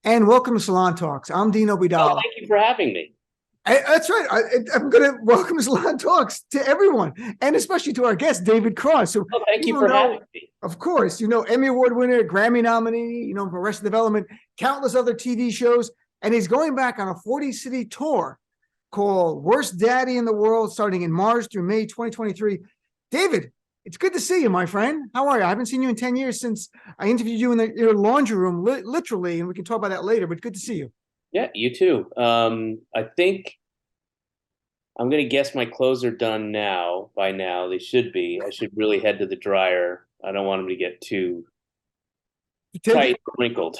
And welcome to Salon Talks. I'm Dino Oh, Bidala. thank you for having me. That's right. I'm going to welcome Salon Talks to everyone, and especially to our guest, David Cross. So Oh, thank you people for know, having me. of course, Emmy Award winner, Grammy nominee, for Arrested Development, countless other TV shows. And he's going back on a 40-city tour called Worst Daddy in the World, starting in March through May 2023. David, it's good to see you, my friend. How are you? I haven't seen you in 10 years since I interviewed you in your laundry room, literally, and we can talk about that later, but good to see you. Yeah, you too. I think I'm going to guess my clothes are done now. By now, they should be. I should really head to the dryer. I don't want them to get too Take tight it. or wrinkled.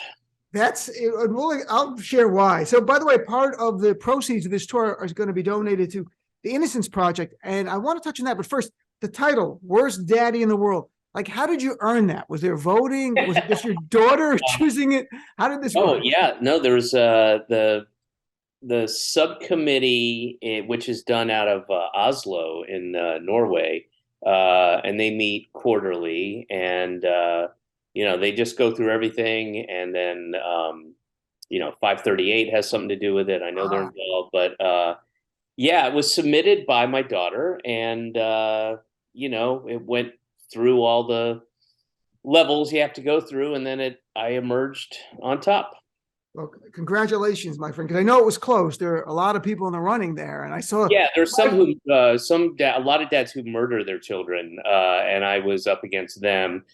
I'll share why. So, by the way, part of the proceeds of this tour is going to be donated to the Innocence Project. And I want to touch on that. But first, the title, Worst Daddy in the World. Like, how did you earn that? Was there voting? Was it just your daughter choosing it? How did this Oh work? yeah, no. There's the subcommittee, which is done out of Oslo in Norway, and they meet quarterly, and they just go through everything, and then 538 has something to do with it. I know they're Ah, involved, but yeah, it was submitted by my daughter, and it went through all the levels you have to go through, and then I emerged on top. well, congratulations, my friend, because I know it was close. There are a lot of people in the running there. And I saw, Yeah, there's a lot of dads who murder their children, and I was up against them.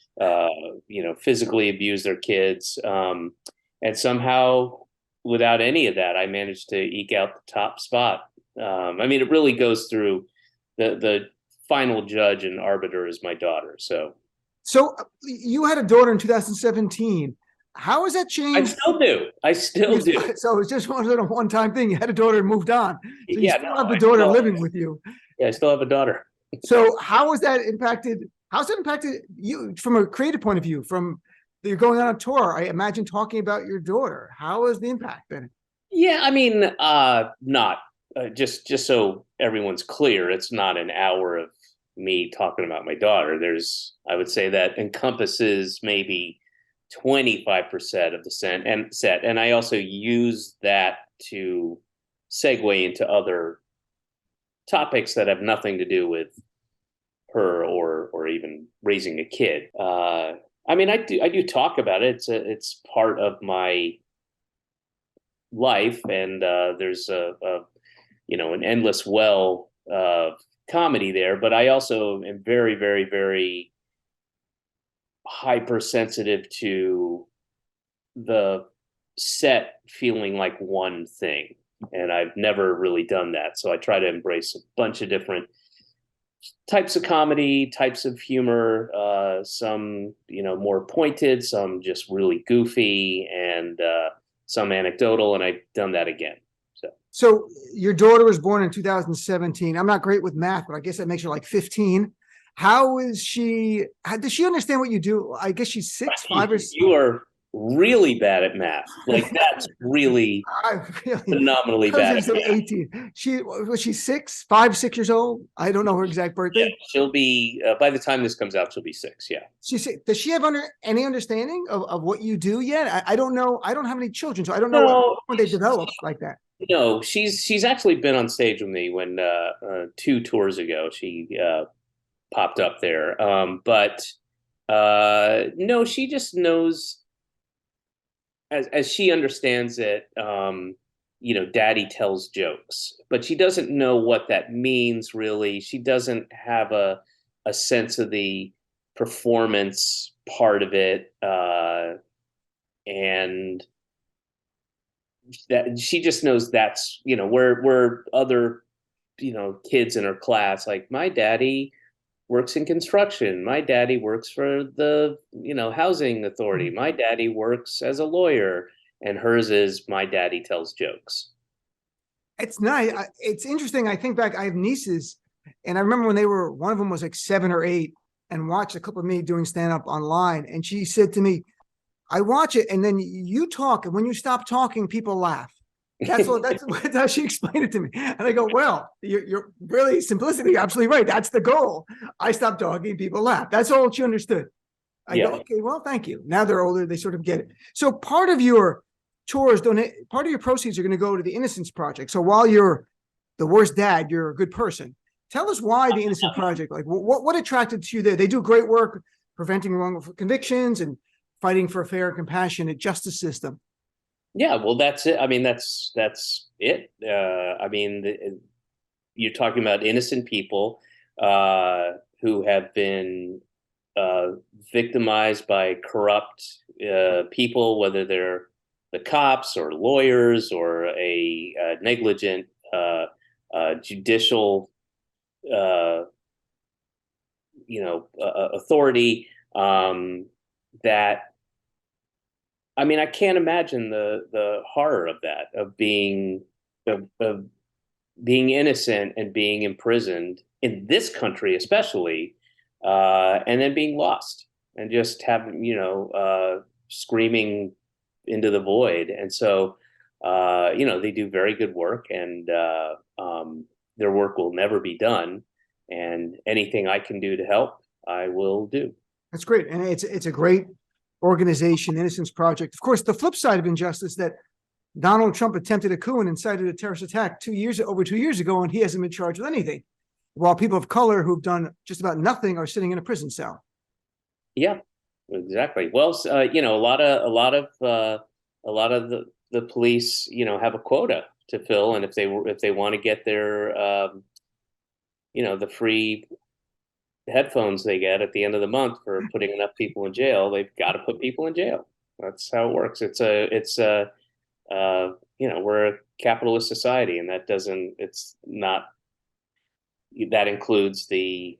Physically abuse their kids, and somehow, without any of that, I managed to eke out the top spot. It really goes through the final judge and arbiter is my daughter. so you had a daughter in 2017. How has that I changed? still do. I still do. So it's just one time thing. You had a daughter and moved on. So you Yeah, still no, have the daughter living with you. I still have a daughter. So how's that impacted you from a creative point of view? From you're going on a tour, I imagine talking about your daughter. How has the impact been? Yeah, not just so everyone's clear, it's not an hour of me talking about my daughter. I would say that encompasses maybe 25% of the set, and I also use that to segue into other topics that have nothing to do with her or even raising a kid. I do talk about it. It's part of my life, and there's an endless well of comedy there. But I also am very, very, very hypersensitive to the set feeling like one thing, and I've never really done that. So I try to embrace a bunch of different types of comedy, types of humor, some more pointed, some just really goofy, and some anecdotal, and I've done that again. So your daughter was born in 2017. I'm not great with math, but I guess that makes her like 15. How is she? Does she understand what you do? I guess she's six, five, or You are really bad at math. Like that's really I really, phenomenally I was bad going at to say math. 18. She was she 6 years old? I don't know her exact Yeah, birthday. she'll be by the time this comes out, she'll be 6. Yeah. Does she have any understanding of what you do yet? I don't know. I don't have any children, so I don't know No, when they develop like that. no, she's actually been on stage with me when 2 tours ago she popped up there. But no, she just knows as she understands it. Daddy tells jokes, but she doesn't know what that means really. She doesn't have a sense of the performance part of it, and that she just knows that's where other kids in her class, like my daddy works in construction, my daddy works for the housing authority, my daddy works as a lawyer, and hers is my daddy tells jokes. It's nice. It's interesting. I think back. I have nieces, and I remember when they were. One of them was like 7 or 8, and watched a clip of me doing stand up online. And she said to me, "I watch it, and then you talk, and when you stop talking, people laugh." That's all. That's how she explained it to me. And I go, "Well, you're really simplicity. You're absolutely right. That's the goal. I stop talking, people laugh." That's all she understood. I go, Yeah. "Okay, well, thank you." Now they're older; they sort of get it. So part of your chores, part of your proceeds are going to go to the Innocence Project. So while you're the worst dad, you're a good person. Tell us why the Innocence Project, like what attracted to you there? They do great work preventing wrongful convictions and fighting for a fair and compassionate justice system. Yeah, well, that's it. I mean, that's it. I mean, you're talking about innocent people who have been victimized by corrupt people, whether they're the cops or lawyers or a negligent judicial, authority. That, I mean, I can't imagine the horror of that, of being innocent and being imprisoned in this country, especially, and then being lost and just having, screaming into the void. And so, they do very good work, and their work will never be done. And anything I can do to help, I will do. That's great. And it's a great organization, Innocence Project. Of course, the flip side of injustice, that Donald Trump attempted a coup and incited a terrorist attack over 2 years ago, and he hasn't been charged with anything, while people of color who've done just about nothing are sitting in a prison cell. Yeah, exactly. Well, a lot of the police, have a quota to fill, and if they want to get their, the free headphones they get at the end of the month for putting enough people in jail, they've got to put people in jail. That's how it works. We're a capitalist society, and that includes the,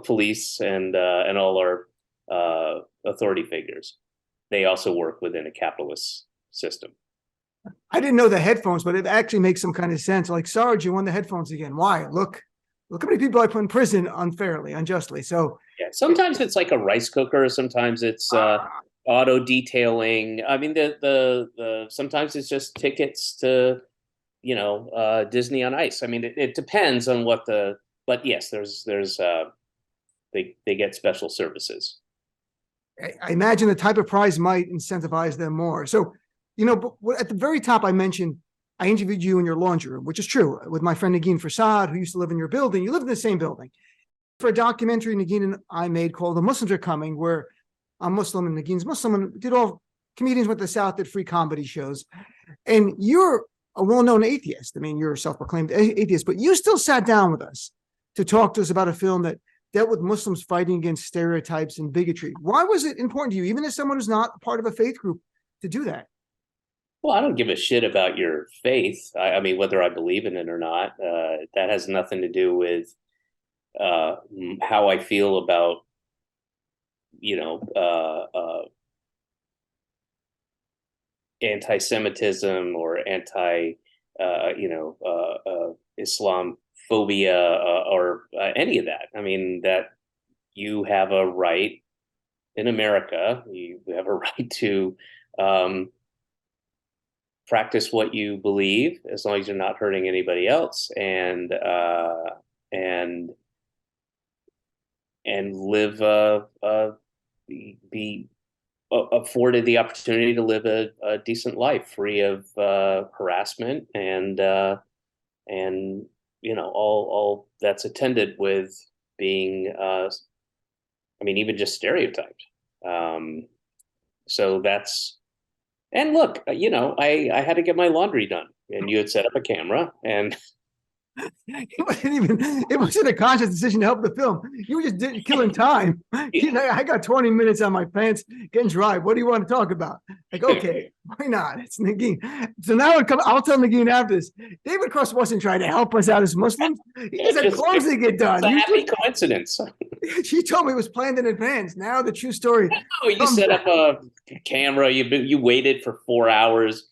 police and all our authority figures. They also work within a capitalist system. I didn't know the headphones, but it actually makes some kind of sense. Like, Sarge, you won the headphones again. Why? Look how many people I put in prison unfairly, unjustly. So yeah, sometimes it's like a rice cooker. Sometimes it's auto detailing. I mean, the sometimes it's just tickets to, Disney on Ice. I mean, it depends on but yes, there's they get special services. I imagine the type of prize might incentivize them more. So, but at the very top, I mentioned I interviewed you in your laundry room, which is true, with my friend Nagin Farsad, who used to live in your building. You live in the same building. For a documentary Nagin and I made called "The Muslims Are Coming," where I'm Muslim and Nagin's Muslim, and comedians went to the South, did free comedy shows. And you're a well-known atheist. I mean, you're a self-proclaimed atheist, but you still sat down with us to talk to us about a film that dealt with Muslims fighting against stereotypes and bigotry. Why was it important to you, even as someone who's not part of a faith group, to do that? Well, I don't give a shit about your faith. I mean, whether I believe in it or not, that has nothing to do with how I feel about, anti-Semitism or Islam phobia or any of that. I mean, that you have a right in America, you have a right to practice what you believe, as long as you're not hurting anybody else, and live be afforded the opportunity to live a decent life free of harassment and all that's attended with being even just stereotyped. So that's, and look, I had to get my laundry done, and you had set up a camera, and it wasn't a conscious decision to help the film. You were just killing time. I got 20 minutes on my pants getting dry. What do you want to talk about? Like, okay, why not? It's Nagin. So now I'll tell Nagin after this. David Cross wasn't trying to help us out as Muslims. He just had clothes to get done. It's a happy coincidence. She told me it was planned in advance. Now the true story. Oh, you set up a camera. You waited for 4 hours.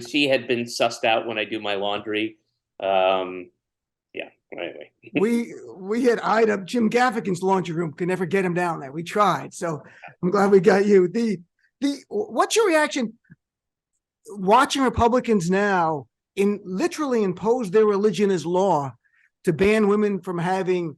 She had been sussed out when I do my laundry. Anyway, we had eyed up Jim Gaffigan's laundry room, could never get him down there. We tried, so I'm glad we got you. What's your reaction watching Republicans now literally impose their religion as law to ban women from having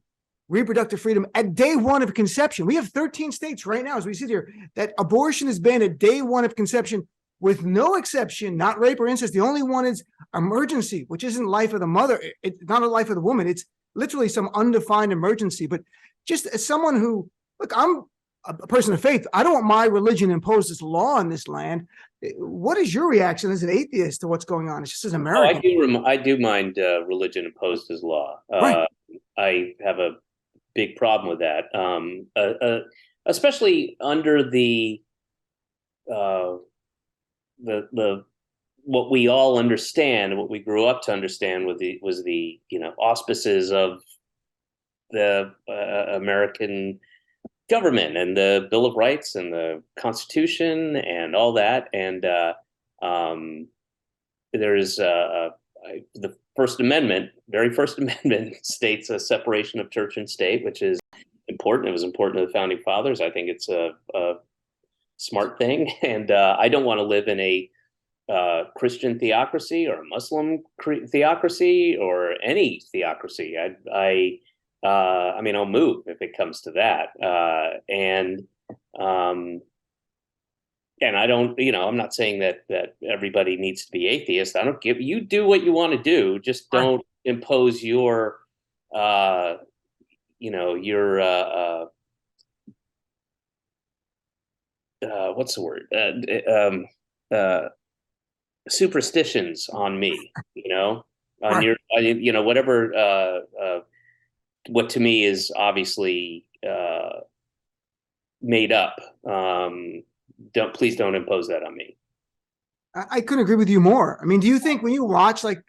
reproductive freedom at day one of conception. We have 13 states right now, as we sit here, that abortion is banned at day one of conception with no exception, not rape or incest. The only one is emergency, which isn't life of the mother. It's not a life of the woman. It's literally some undefined emergency. But just as someone who, look, I'm a person of faith. I don't want my religion imposed as law in this land. What is your reaction as an atheist to what's going on? It's just as American. I do mind religion imposed as law. Right. I have a big problem with that, especially under the what we all understand, what we grew up to understand, was the auspices of the American government and the Bill of Rights and the Constitution and all that. And there's the First Amendment, very First Amendment states a separation of church and state, which is important. It was important to the founding fathers. I think it's a smart thing. And I don't want to live in a Christian theocracy or a Muslim theocracy or any theocracy. I mean, I'll move if it comes to that. And I don't, I'm not saying that everybody needs to be atheist. I don't give, you do what you want to do. Just don't impose your, what's the word? Superstitions on me, on your, whatever, what to me is obviously made up. Please don't impose that on me. I couldn't agree with you more. I mean, do you think when you watch like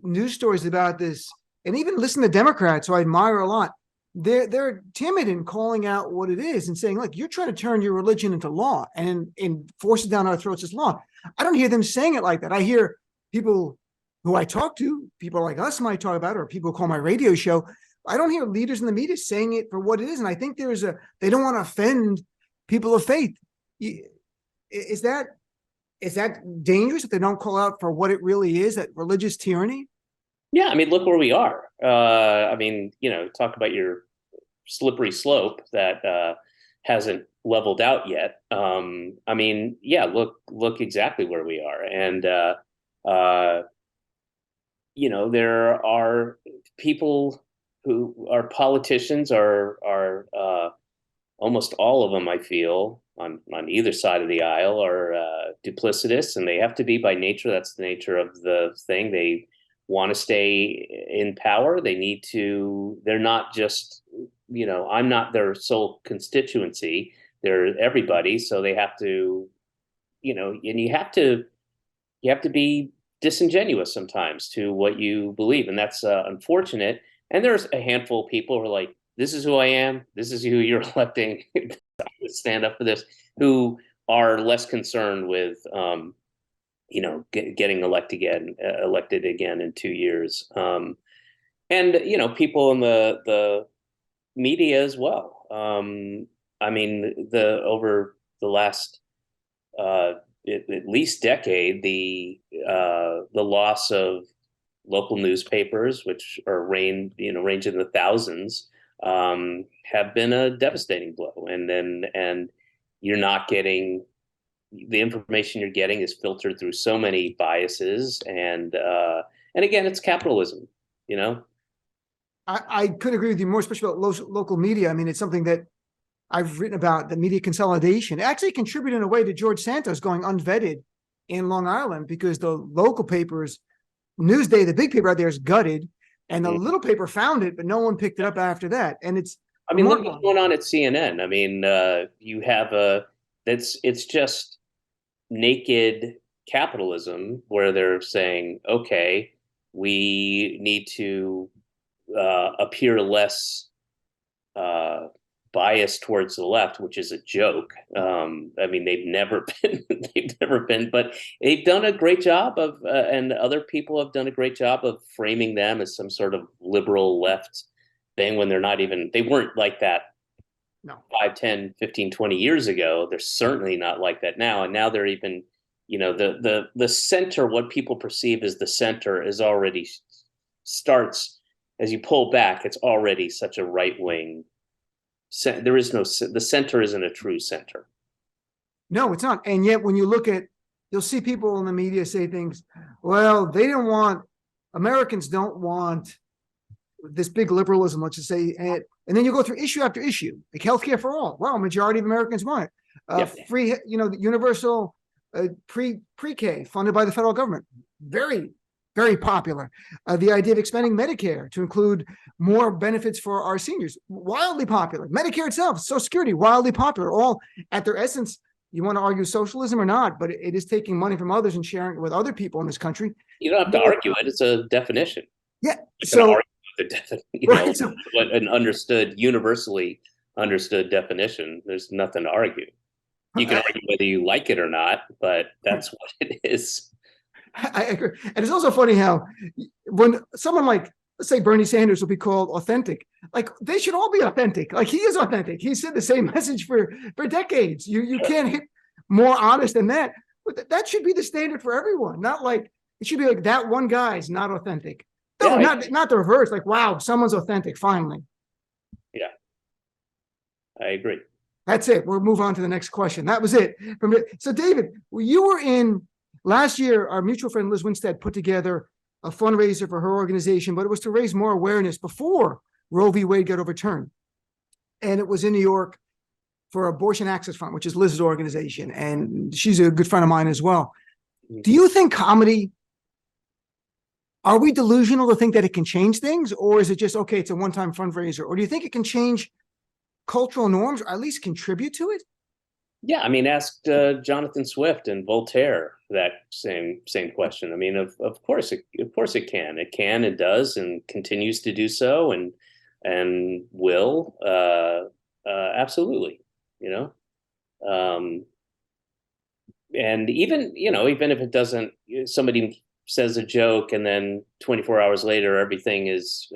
news stories about this, and even listen to Democrats, who I admire a lot, they're timid in calling out what it is and saying, look, you're trying to turn your religion into law and force it down our throats as law. I don't hear them saying it like that. I hear people who I talk to, people like us might talk about it, or people who call my radio show. I don't hear leaders in the media saying it for what it is. And I think they don't want to offend people of faith. Is that dangerous if they don't call out for what it really is, that religious tyranny? Yeah, I mean, look where we are. I mean, talk about your slippery slope that hasn't leveled out yet. I mean, yeah, look exactly where we are. And, there are people who are politicians are almost all of them, I feel, on either side of the aisle are duplicitous, and they have to be by nature. That's the nature of the thing. They want to stay in power. They're not just, I'm not their sole constituency. They're everybody. So they have to, and you have to be disingenuous sometimes to what you believe. And that's unfortunate. And there's a handful of people who are like, this is who I am. This is who you're electing. Stand up for this, who are less concerned with, getting elected again in 2 years. And, people in the media as well. I mean, over the last, at least decade, the loss of local newspapers, which are range in the thousands, have been a devastating blow. And you're not getting, the information you're getting is filtered through so many biases. And again, it's capitalism, I couldn't agree with you more, especially about local media. I mean, it's something that I've written about, the media consolidation. It actually contributed in a way to George Santos going unvetted in Long Island, because the local papers, Newsday, the big paper out there, is gutted, and the little paper found it, but no one picked it up after that. And look what's going on at CNN. I mean, you have it's just naked capitalism, where they're saying, okay, we need to appear less biased towards the left, which is a joke. I mean, they've never been, but they've done a great job of, and other people have done a great job of framing them as some sort of liberal left thing, when they weren't like that. No. 5, 10, 15, 20 years ago. They're certainly not like that now. And now they're even, the center, what people perceive as the center, is already starts as you pull back, it's already such a right wing. There is no, the center isn't a true center. No, it's not. And yet when you look at, you'll see people in the media say things, well, Americans don't want this big liberalism, let's just say, and then you go through issue after issue, like healthcare for all. Well, majority of Americans want it. Free, universal pre-K funded by the federal government. Very, very popular. The idea of expanding Medicare to include more benefits for our seniors, wildly popular. Medicare itself, Social Security, wildly popular. All at their essence, you want to argue socialism or not, but it is taking money from others and sharing it with other people in this country. You don't have to argue it. It's a definition. Yeah. So, what an universally understood definition. There's nothing to argue. You can argue whether you like it or not, but that's what it is. I agree. And it's also funny how when someone like, let's say Bernie Sanders will be called authentic, like they should all be authentic. Like he is authentic. He said the same message for decades. You can't hit more honest than that. But that should be the standard for everyone. Not like, it should be like that one guy's not authentic. No, not the reverse. Like, wow, someone's authentic finally. Yeah, I agree. That's it. We'll move on to the next question. That was it. So David, you were in last year, our mutual friend Liz Winstead put together a fundraiser for her organization, but it was to raise more awareness before Roe v. Wade got overturned. And it was in New York for Abortion Access Fund, which is Liz's organization. And she's a good friend of mine as well. Do you think comedy, are we delusional to think that it can change things? Or is it just, okay, it's a one-time fundraiser? Or do you think it can change cultural norms, or at least contribute to it? Yeah, I mean, ask Jonathan Swift and Voltaire that same question. I mean, of course it can. It can and does and continues to do so, and will absolutely. And even if it doesn't, somebody says a joke and then 24 hours later everything is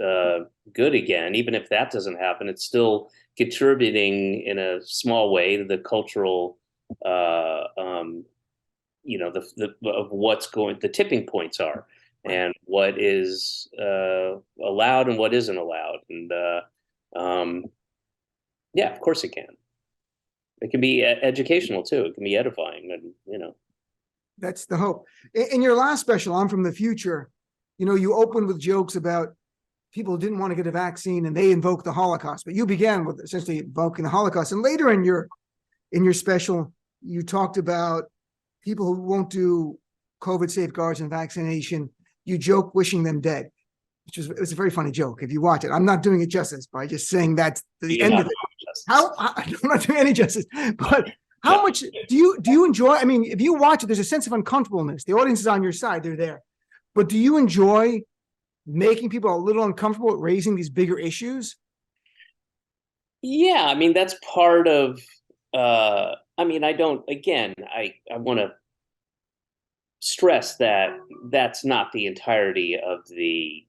good again. Even if that doesn't happen, it's still contributing in a small way to the cultural, of what's going, the tipping points are, and what is allowed and what isn't allowed. And yeah, of course it can. It can be educational too. It can be edifying, and That's the hope. In your last special, I'm from the Future, you opened with jokes about people who didn't want to get a vaccine and they invoked the Holocaust, but you began with essentially invoking the Holocaust. And later in your special, you talked about people who won't do COVID safeguards and vaccination. You joke wishing them dead, it was a very funny joke. If you watch it, I'm not doing it justice by just saying that's the end of it. I'm not doing any justice, but how much do you enjoy? I mean, if you watch it, there's a sense of uncomfortableness. The audience is on your side; they're there. But do you enjoy making people a little uncomfortable at raising these bigger issues? Yeah, I mean, that's part of. I mean, I don't. Again, I want to stress that that's not the entirety of the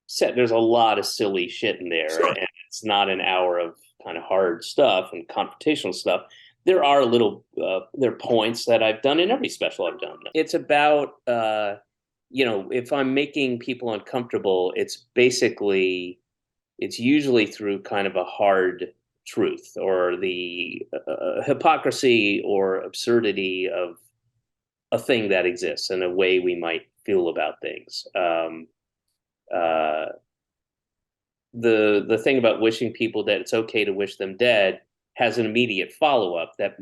set. There's a lot of silly shit in there, sure. And it's not an hour of kind of hard stuff and confrontational stuff. There are there are points that I've done in every special I've done. It's about, if I'm making people uncomfortable, it's usually through kind of a hard truth or the hypocrisy or absurdity of a thing that exists and a way we might feel about things. The thing about wishing people that it's okay to wish them dead has an immediate follow-up that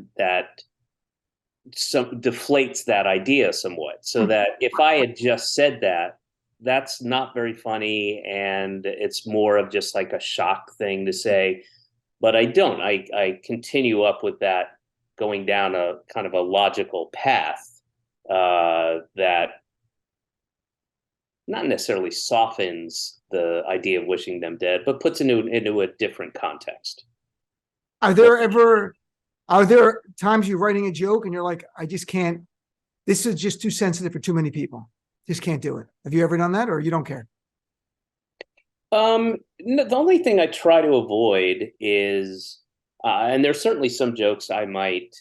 deflates that idea somewhat. So that if I had just said that, that's not very funny, and it's more of just like a shock thing to say. But I don't. I continue up with that, going down a kind of a logical path that not necessarily softens the idea of wishing them dead, but puts it into a different context. Are there times you're writing a joke and you're like, I just can't, this is just too sensitive for too many people. Just can't do it. Have you ever done that, or you don't care? No, the only thing I try to avoid is, and there's certainly some jokes I might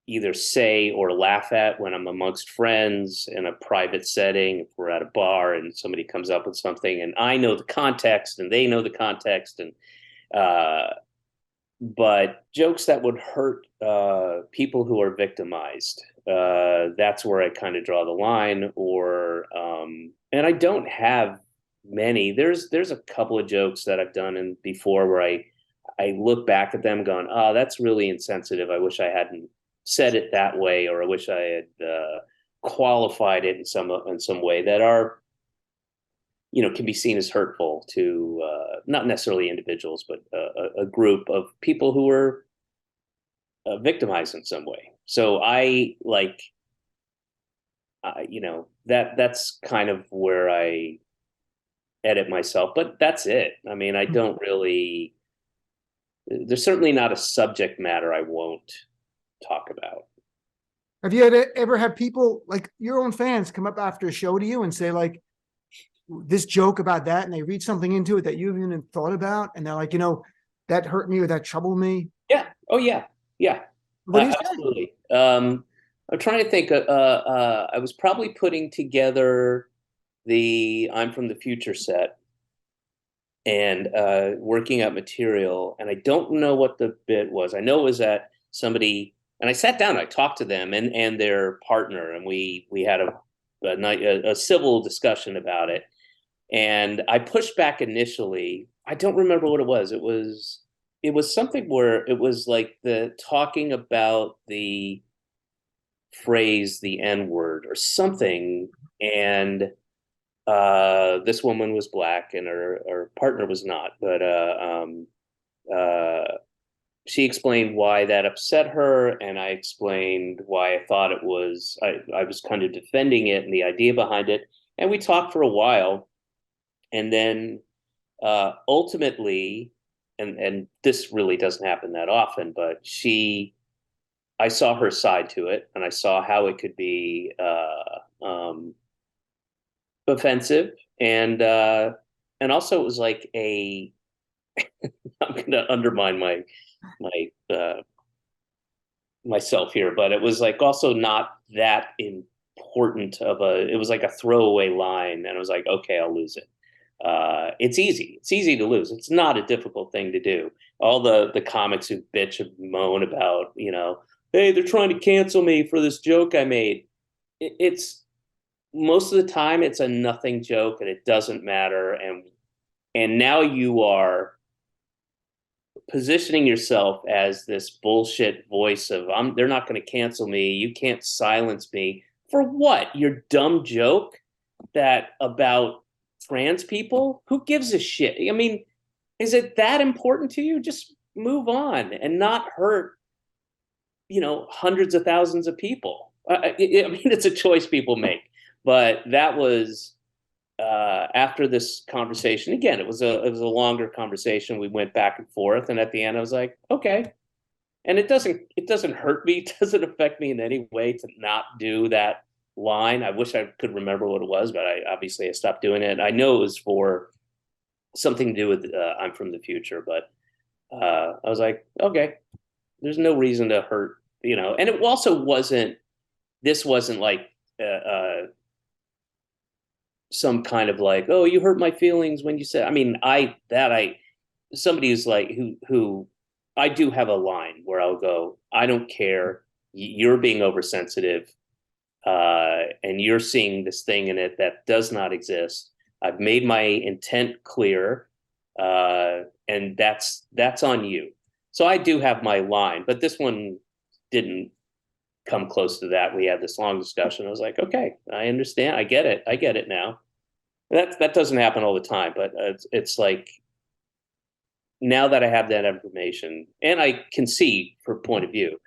either say or laugh at when I'm amongst friends in a private setting. If we're at a bar and somebody comes up with something and I know the context and they know the context, and but jokes that would hurt people who are victimized, that's where I kind of draw the line. Or and I don't have many. There's a couple of jokes that I've done and before where I look back at them going, oh, that's really insensitive. I wish I hadn't said it that way, or I wish I had qualified it in some way that are, can be seen as hurtful to not necessarily individuals, but a group of people who were victimized in some way. So I like, that's kind of where I edit myself, but that's it. I mean, I don't really. There's certainly not a subject matter I won't talk about. Have you ever had people like your own fans come up after a show to you and say like this joke about that, and they read something into it that you haven't even thought about, and they're like, that hurt me or that troubled me? Yeah. Oh yeah. Yeah. What do you say? Absolutely. I'm trying to think. I was probably putting together the "I'm from the Future" set and working out material, and I don't know what the bit was. I know it was that somebody, and I sat down, I talked to them and their partner, and we had a civil discussion about it. And I pushed back initially. I don't remember what it was. It was something where it was like the talking about the phrase the N-word or something, and this woman was black and her partner was not, but she explained why that upset her, and I explained why I thought it was. I was kind of defending it and the idea behind it, and we talked for a while, and then ultimately, and this really doesn't happen that often, but I saw her side to it, and I saw how it could be offensive, and also it was like a. I'm going to undermine my myself here, but it was like also not that important of a. It was like a throwaway line, and I was like, okay, I'll lose it. It's easy. It's easy to lose. It's not a difficult thing to do. All the comics who bitch and moan about, hey, they're trying to cancel me for this joke I made. It's most of the time it's a nothing joke and it doesn't matter. And now you are positioning yourself as this bullshit voice of they're not going to cancel me. You can't silence me for what? Your dumb joke that about trans people? Who gives a shit? I mean, is it that important to you? Just move on and not hurt, hundreds of thousands of people. I mean, it's a choice people make. But that was after this conversation. Again, it was a longer conversation. We went back and forth, and at the end, I was like, okay. And it doesn't hurt me. It doesn't affect me in any way to not do that line. I wish I could remember what it was, but I stopped doing it. I know it was for something to do with I'm from the future, but I was like, okay, there's no reason to hurt, and it also wasn't like some kind of like, oh, you hurt my feelings when you said, I mean, somebody who's like, who I do have a line where I'll go, I don't care. You're being oversensitive. And you're seeing this thing in it that does not exist. I've made my intent clear, and that's on you. So I do have my line, but this one didn't come close to that. We had this long discussion. I was like, okay, I understand. I get it now. That doesn't happen all the time, but it's like now that I have that information and I can see her point of view,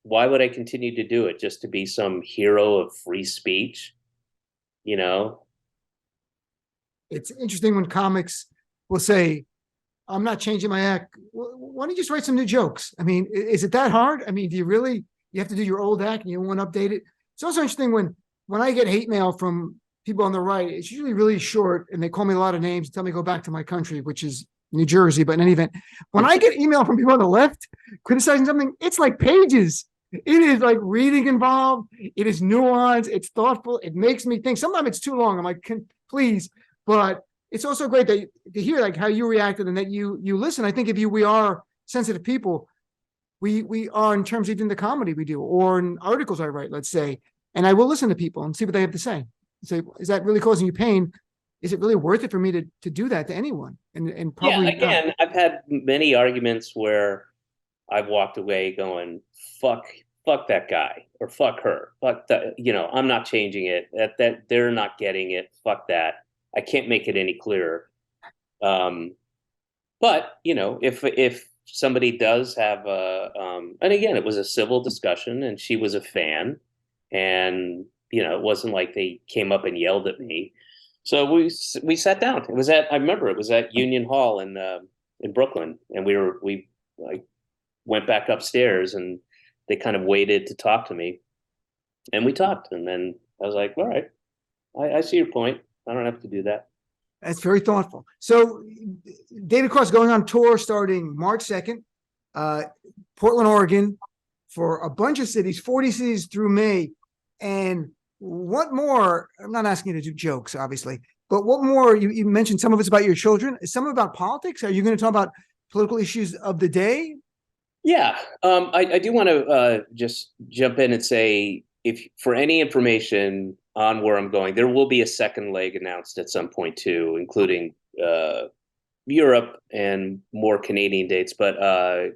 why would I continue to do it just to be some hero of free speech? It's interesting when comics will say, I'm not changing my act. Why don't you just write some new jokes? I mean, is it that hard? I mean, you have to do your old act and you want to update it? It's also interesting when I get hate mail from people on the right, it's usually really short and they call me a lot of names and tell me to go back to my country, which is New Jersey. But in any event, when I get email from people on the left criticizing something, it's like pages. it is like reading involved. It is nuanced. It's thoughtful. It makes me think. Sometimes it's too long. I'm like, please. But it's also great that to hear like how you reacted and that you listen. I think we are sensitive people. We are in terms of even the comedy we do or in articles I write, let's say, and I will listen to people and see what they have to say. Say, is that really causing you pain? Is it really worth it for me to do that to anyone? And Yeah, probably not. again, I've had many arguments where I've walked away going, fuck that guy or fuck her. Fuck that, I'm not changing it. That they're not getting it. Fuck that. I can't make it any clearer. Um, but if somebody does have and again, it was a civil discussion, and she was a fan, and it wasn't like they came up and yelled at me. So we sat down. I remember it was at Union Hall in Brooklyn, and we like went back upstairs, and they kind of waited to talk to me, and we talked, and then I was like, all right, I see your point. I don't have to do that. That's very thoughtful. So David Cross going on tour starting March 2nd, Portland, Oregon, for a bunch of cities, 40 cities through May. And what more? I'm not asking you to do jokes, obviously, but what more? You mentioned some of it's about your children. Is some about politics? Are you going to talk about political issues of the day? Yeah, I do want to just jump in and say, if for any information on where I'm going, there will be a second leg announced at some point too, including Europe and more Canadian dates. But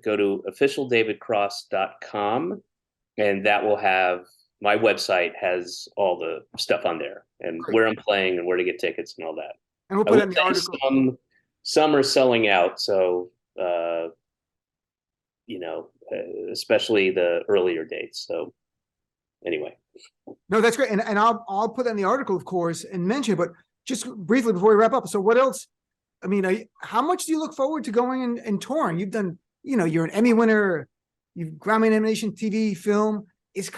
go to officialdavidcross.com, and that will have my website has all the stuff on there and Great. where I'm playing and where to get tickets and all that. And we'll I put it will in the say article. some are selling out, so especially the earlier dates. So anyway. No, that's great. And I'll put that in the article, of course, and mention it, but just briefly before we wrap up. So what else? I mean, how much do you look forward to going and touring? You've done, you're an Emmy winner, you've Grammy nomination, TV, film. Is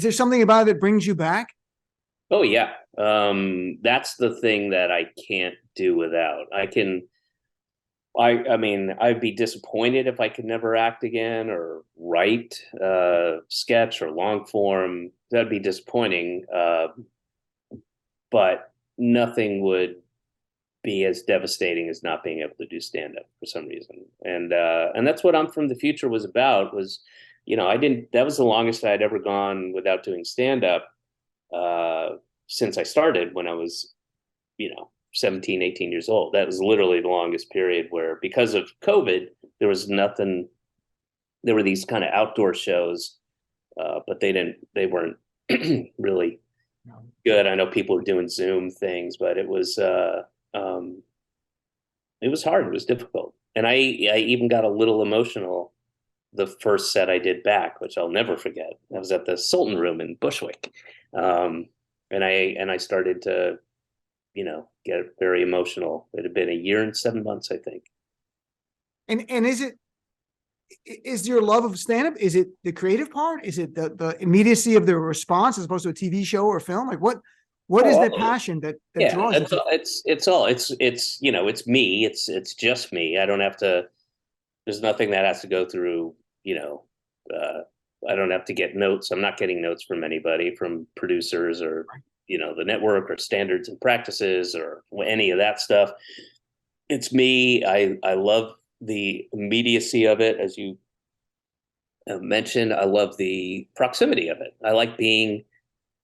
there something about it that brings you back? Oh yeah. That's the thing that I can't do without. I mean, I'd be disappointed if I could never act again or write sketch or long form. That'd be disappointing. But nothing would be as devastating as not being able to do stand up for some reason. And that's what I'm from the Future was about. Was that was the longest I'd ever gone without doing stand up since I started when I was 17, 18 years old. That was literally the longest period where, because of COVID, there was nothing. There were these kind of outdoor shows, but they weren't really good. I know people were doing Zoom things, but it was hard. It was difficult. And I even got a little emotional the first set I did back, which I'll never forget. I was at the Sultan Room in Bushwick. And I started to get very emotional. It had been a year and 7 months, I think. And is your love of stand-up, is it the creative part? Is it the immediacy of the response as opposed to a TV show or film? Like what is that passion that draws you? It's me. It's just me. I don't have to. There's nothing that has to go through. I don't have to get notes. I'm not getting notes from anybody, from producers or the network or standards and practices or any of that stuff. It's me. I love the immediacy of it, as you mentioned. I love the proximity of it. I like being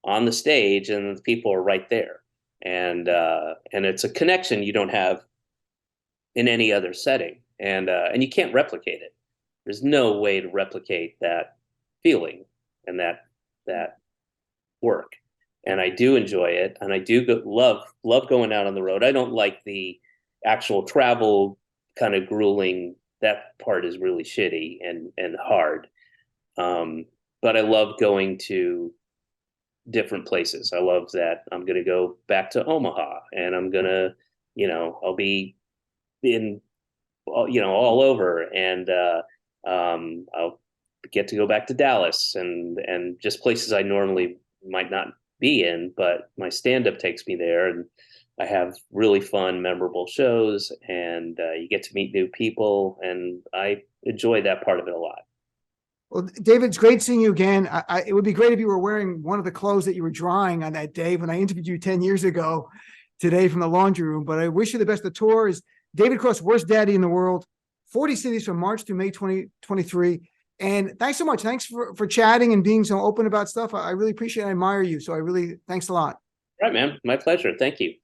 on the stage and the people are right there, and it's a connection you don't have in any other setting, and you can't replicate it. There's no way to replicate that feeling and that work. And I do enjoy it, and I do love going out on the road. I don't like the actual travel kind of grueling. That part is really shitty and hard. But I love going to different places. I love that I'm going to go back to Omaha, and I'm going to, I'll be in, all over, and I'll get to go back to Dallas and just places I normally might not be in, but my stand-up takes me there, and I have really fun, memorable shows, and you get to meet new people, and I enjoy that part of it a lot. Well, David, it's great seeing you again. It would be great if you were wearing one of the clothes that you were drying on that day when I interviewed you 10 years ago today from the laundry room. But I wish you the best. The tour is David Cross, Worst Daddy in the World, 40 cities from March to May 2023. And thanks so much. Thanks for chatting and being so open about stuff. I really appreciate it. I admire you. So thanks a lot. All right, man. My pleasure. Thank you.